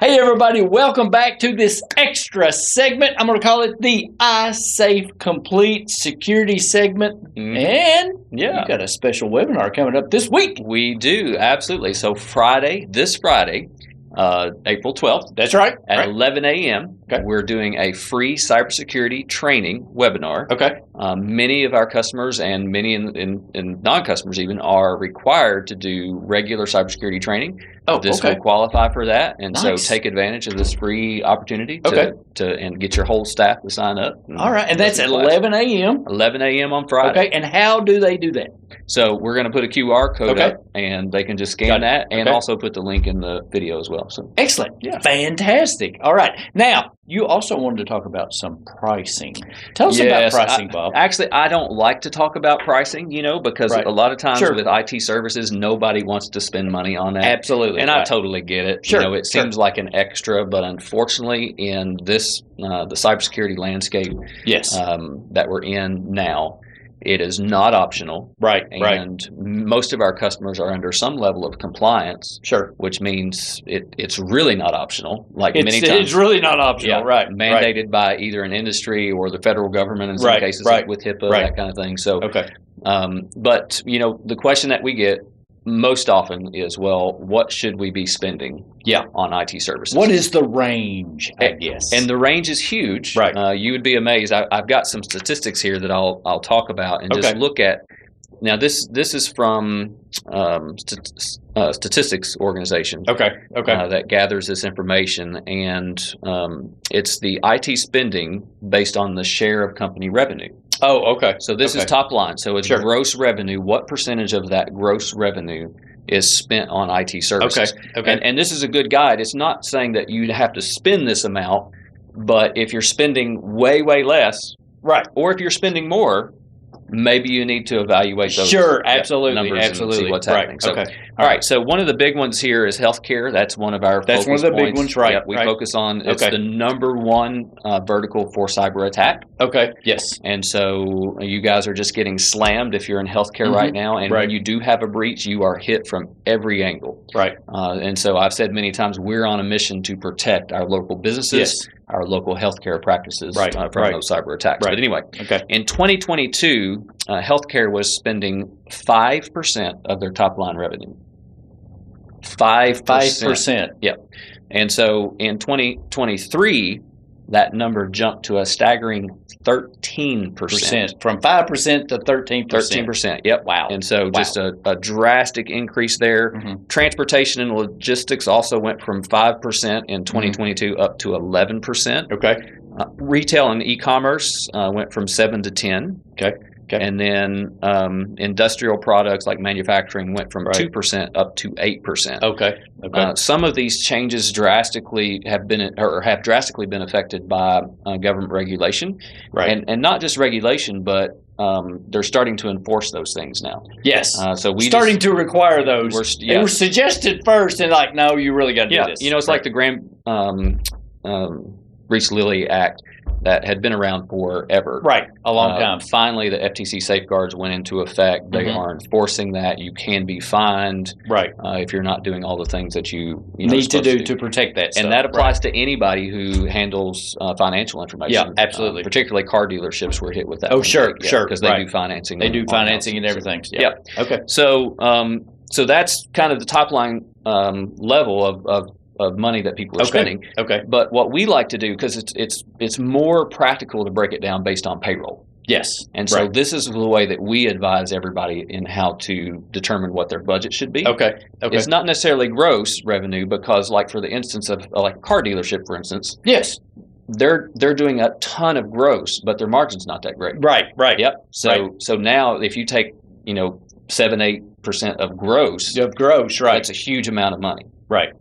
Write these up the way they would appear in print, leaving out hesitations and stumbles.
Hey everybody, welcome back to this extra segment. I'm going to call it the iSafeComplete security segment. And you got a special webinar coming up this week. We do, absolutely. So this Friday, April 12th. That's right. At 11 a.m., we're doing a free cybersecurity training webinar. Okay. Many of our customers and many in non-customers even are required to do regular cybersecurity training. This will qualify for that, and so take advantage of this free opportunity to get your whole staff to sign up. All right, and that's at 11 a.m. 11 a.m. on Friday. Okay, and how do they do that? So we're going to put a QR code up, and they can just scan that, and also put the link in the video as well. So excellent, fantastic. All right, now you also wanted to talk about some pricing. Tell us about pricing, Bob. Actually, I don't like to talk about pricing, because a lot of times with IT services, nobody wants to spend money on that. Absolutely. And I totally get it. It seems like an extra, but unfortunately, in this the cybersecurity landscape that we're in now, it is not optional. And most of our customers are under some level of compliance. Which means it's really not optional. It's really not optional. Mandated by either an industry or the federal government in some cases, like with HIPAA, that kind of thing. So, but the question that we get most often is, well, what should we be spending on IT services? What is the range, I guess? And the range is huge. You would be amazed. I've got some statistics here that I'll talk about and just look at. Now, this is from statistics organization that gathers this information, and it's the IT spending based on the share of company revenue. So this is top line. So it's gross revenue. What percentage of that gross revenue is spent on IT services? And this is a good guide. It's not saying that you have to spend this amount, but if you're spending way, way less, or if you're spending more, maybe you need to evaluate those numbers and see what's happening. So, all right. So one of the big ones here is healthcare. That's one of our focus points. Big ones, right? We focus on. It's the number one vertical for cyber attack. And so you guys are just getting slammed if you're in healthcare right now. And when you do have a breach, you are hit from every angle. And so I've said many times, we're on a mission to protect our local businesses, our local healthcare practices from those cyber attacks. But anyway, in 2022, healthcare was spending 5% of their top line revenue. 5%. Yep. And so in 2023, that number jumped to a staggering 13%. From 5% to 13%. 13%. Yep. Wow. And so just a drastic increase there. Transportation and logistics also went from 5% in 2022 up to 11%. Retail and e-commerce went from 7 to 10. And then industrial products like manufacturing went from 2% up to 8%. Some of these changes drastically have drastically been affected by government regulation, and not just regulation, but they're starting to enforce those things now. So we starting to require those. They were suggested first, and no, you really got to do this. It's like the Graham Reese-Lilly Act that had been around forever. A long time. Finally, the FTC safeguards went into effect. They are enforcing that. You can be fined if you're not doing all the things that you need to do to protect that stuff. And that applies to anybody who handles financial information. Absolutely. Particularly car dealerships were hit with that. Sure. Because they do financing. They do financing and everything. So that's kind of the top line level of money that people are spending. But what we like to do, because it's more practical to break it down based on payroll. And so this is the way that we advise everybody in how to determine what their budget should be. It's not necessarily gross revenue, because like for the instance of like a car dealership, for instance. They're doing a ton of gross, but their margin's not that great. So now if you take 7-8% of gross, that's a huge amount of money.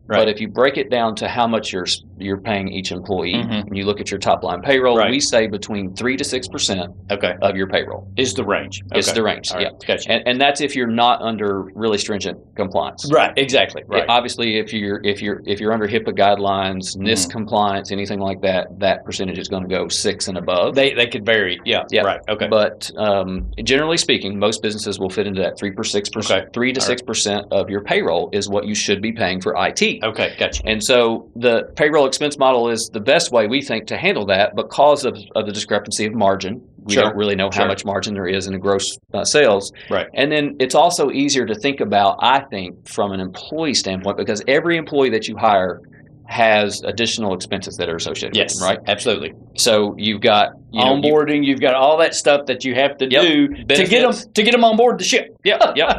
But if you break it down to how much you're paying each employee, and you look at your top line payroll, we say between 3 to 6% of your payroll is the range. It's the range. Gotcha. And that's if you're not under really stringent compliance. Exactly. Obviously, if you're under HIPAA guidelines, NIST compliance, anything like that, that percentage is going to go 6 and above. They could vary. But generally speaking, most businesses will fit into that 3 or 6%. Okay. 3 to 6% of your payroll is what you should be paying for IT. Okay, gotcha. And so the payroll expense model is the best way, we think, to handle that because of the discrepancy of margin. We don't really know how much margin there is in the gross sales. Right. And then it's also easier to think about, I think, from an employee standpoint, because every employee that you hire has additional expenses that are associated with them, right? Absolutely. So you've got onboarding, you've got all that stuff that you have to do to get them on board the ship.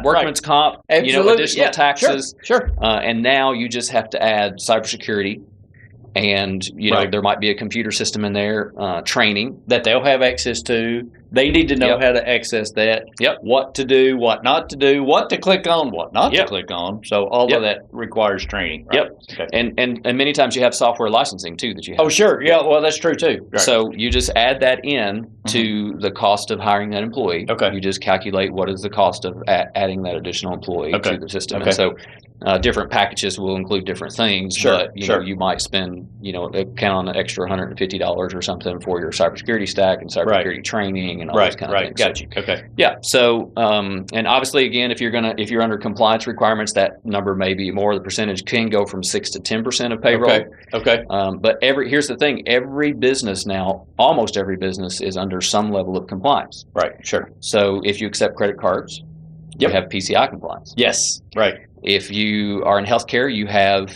Workman's comp, additional taxes. Sure. And now you just have to add cybersecurity. And, there might be a computer system in there, training. That they'll have access to. They need to know how to access that. What to do, what not to do, what to click on, what not to click on. So all of that requires training. Right? Okay. And many times you have software licensing, too, that you have. Oh, sure. Yeah, well, that's true, too. Right. So you just add that in to the cost of hiring that employee. Okay. You just calculate what is the cost of adding that additional employee to the system. Okay. And so different packages will include different things. Sure. But, you might spend, count on an extra $150 or something for your cybersecurity stack and cybersecurity training and all those kind of things. Got you. Okay. Yeah. So, and obviously, again, if you're under compliance requirements, that number may be more. The percentage can go from 6 to 10% of payroll. Okay. But here's the thing: every business now, almost every business, is under some level of compliance. Right. Sure. So, if you accept credit cards, you have PCI compliance. Yes. Right. If you are in healthcare, you have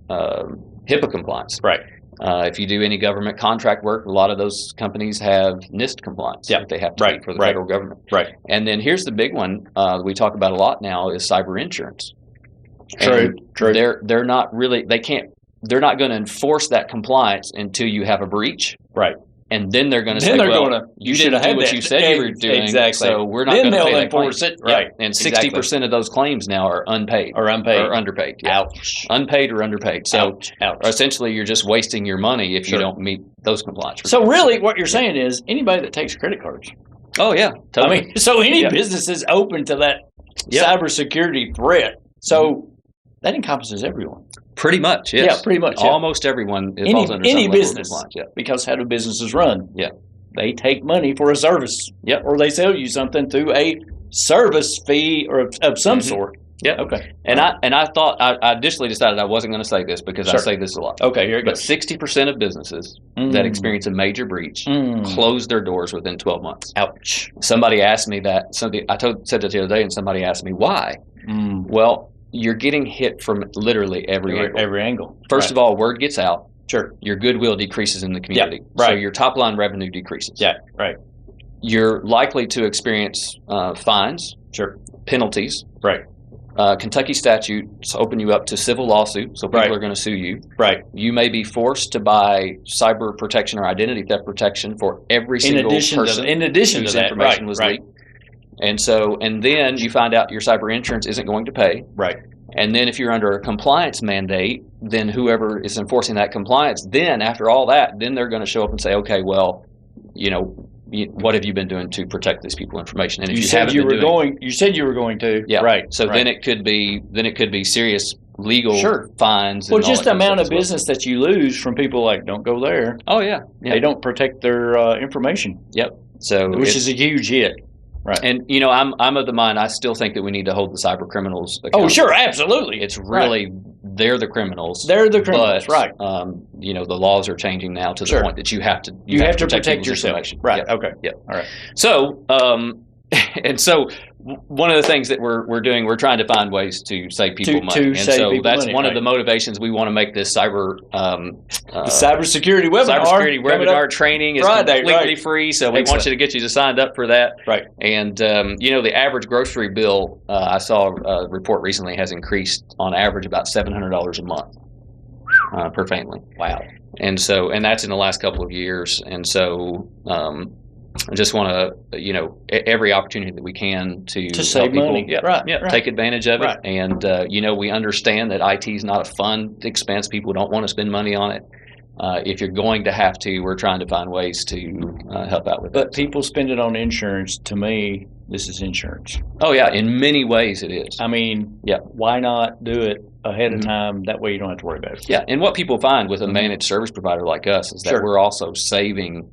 HIPAA compliance. Right. If you do any government contract work, a lot of those companies have NIST compliance that they have to do for the federal government. Right. And then here's the big one we talk about a lot now is cyber insurance. True. They're not really they're not going to enforce that compliance until you have a breach. Right. And then they're going to say, well, you didn't do what you said you were doing, so we're not going to pay that claim. Right. And 60% of those claims now are unpaid. Or underpaid. Yeah. Ouch. Unpaid or underpaid. So Ouch. Essentially, you're just wasting your money if you don't meet those compliance requirements. So really what you're saying is anybody that takes credit cards. Oh, yeah. Totally. I mean, so any business is open to that cybersecurity threat. So that encompasses everyone. Pretty much, yes. Yeah, pretty much. Yeah. Almost everyone falls under some business. Level of compliance. Because how do businesses run? Yeah. They take money for a service. Yep. Or they sell you something through a service fee or of some sort. Yeah. Okay. And I thought I initially decided I wasn't going to say this because I say this a lot. Okay, here it goes. But 60% of businesses that experience a major breach close their doors within 12 months. Ouch. Somebody asked me that. I said that the other day, and somebody asked me why. Well, you're getting hit from literally every angle. Every angle. First of all, word gets out. Sure. Your goodwill decreases in the community. Yeah, right. So your top line revenue decreases. Yeah, right. You're likely to experience fines. Sure. Penalties. Right. Kentucky statutes open you up to civil lawsuit, so people are going to sue you. Right. You may be forced to buy cyber protection or identity theft protection for every single person in addition whose to that, information was leaked. And then you find out your cyber insurance isn't going to pay. Right. And then if you're under a compliance mandate, then whoever is enforcing that compliance, then after all that, then they're going to show up and say, okay, well, what have you been doing to protect these people's information? And if you said you were going to. Yeah. Right. So then it could be serious legal fines. Well, just the amount of business that you lose from people like, don't go there. Oh yeah. They don't protect their information. Yep. So which is a huge hit. Right. And I'm of the mind I still think that we need to hold the cyber criminals accountable. Oh, sure, absolutely. It's really they're the criminals. They're the criminals, but, the laws are changing now to the point that you have to protect yourself. Right. Yep. Okay. Yep. All right. So and so one of the things that we're doing, we're trying to find ways to save people money. And so that's one of the motivations we want to make this cybersecurity webinar. Cybersecurity webinar training is completely free, so we want you to get you signed up for that. Right. And the average grocery bill, I saw a report recently, has increased on average about $700 a month per family. Wow. And that's in the last couple of years. And so I just want to, every opportunity that we can to save people, money. Take advantage of it. Right. And, we understand that IT is not a fun expense. People don't want to spend money on it. If you're going to have to, we're trying to find ways to help out with it. But people spend it on insurance. To me, this is insurance. Oh, yeah. In many ways it is. I mean, why not do it ahead of time? That way you don't have to worry about it. Yeah. And what people find with a managed service provider like us is that we're also saving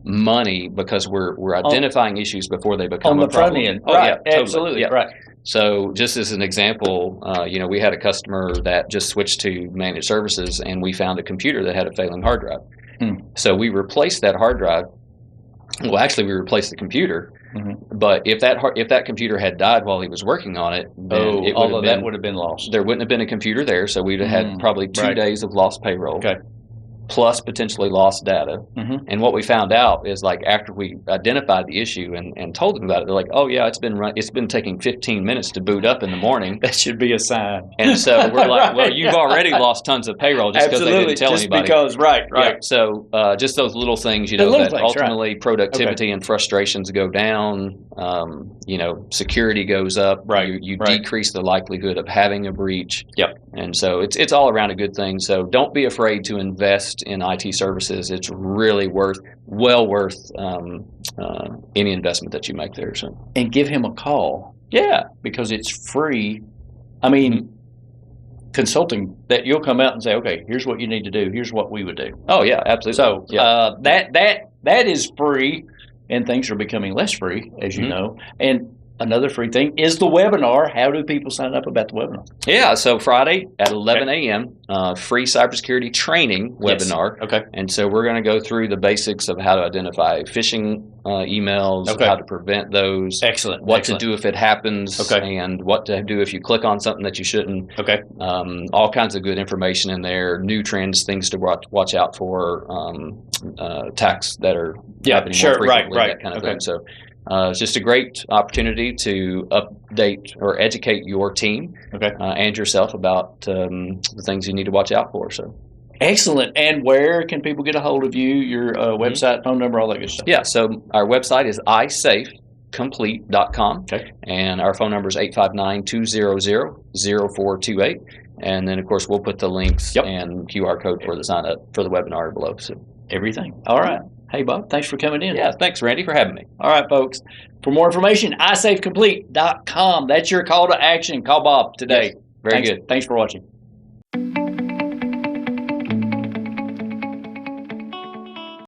money because we're identifying issues before they become on the a problem. front end. Oh, right. yeah, totally. Absolutely. Yeah. Right. So just as an example, we had a customer that just switched to managed services, and we found a computer that had a failing hard drive. So we replaced that hard drive. Well, actually, we replaced the computer. But if that computer had died while he was working on it, then that would have been lost. There wouldn't have been a computer there, so we'd have had probably 2 days of lost payroll. Okay. Plus potentially lost data. And what we found out is, like, after we identified the issue and told them about it, they're like, "Oh yeah, it's been taking 15 minutes to boot up in the morning." That should be a sign. And so we're like, "Well, you've already lost tons of payroll just because they didn't tell anybody." Because right. Yeah, so just those little things, that ultimately productivity and frustrations go down. Security goes up. Right. You decrease the likelihood of having a breach. Yep. And so it's all around a good thing. So don't be afraid to invest in IT services. It's really well worth any investment that you make there. So. And give him a call. Yeah, because it's free. I mean, consulting that you'll come out and say, okay, here's what you need to do. Here's what we would do. Oh yeah, absolutely. So that is free, and things are becoming less free, as you know. And another free thing is the webinar. How do people sign up about the webinar? Yeah, so Friday at 11 a.m., free cybersecurity training webinar. Yes. Okay. And so we're going to go through the basics of how to identify phishing emails, how to prevent those, what to do if it happens, and what to do if you click on something that you shouldn't. Okay. All kinds of good information in there, new trends, things to watch out for, attacks that are happening more frequently, that kind of thing. So it's just a great opportunity to update or educate your team and yourself about the things you need to watch out for. So, excellent. And where can people get a hold of you? Your website, phone number, all that good stuff. Yeah. So our website is iSafeComplete.com, and our phone number is 859-200-0428. And then, of course, we'll put the links and QR code for the sign up for the webinar below. So everything. All right. Hey, Bob, thanks for coming in. Yeah, thanks, Randy, for having me. All right, folks. For more information, iSafeComplete.com. That's your call to action. Call Bob today. Yes. Very good. Thanks for watching.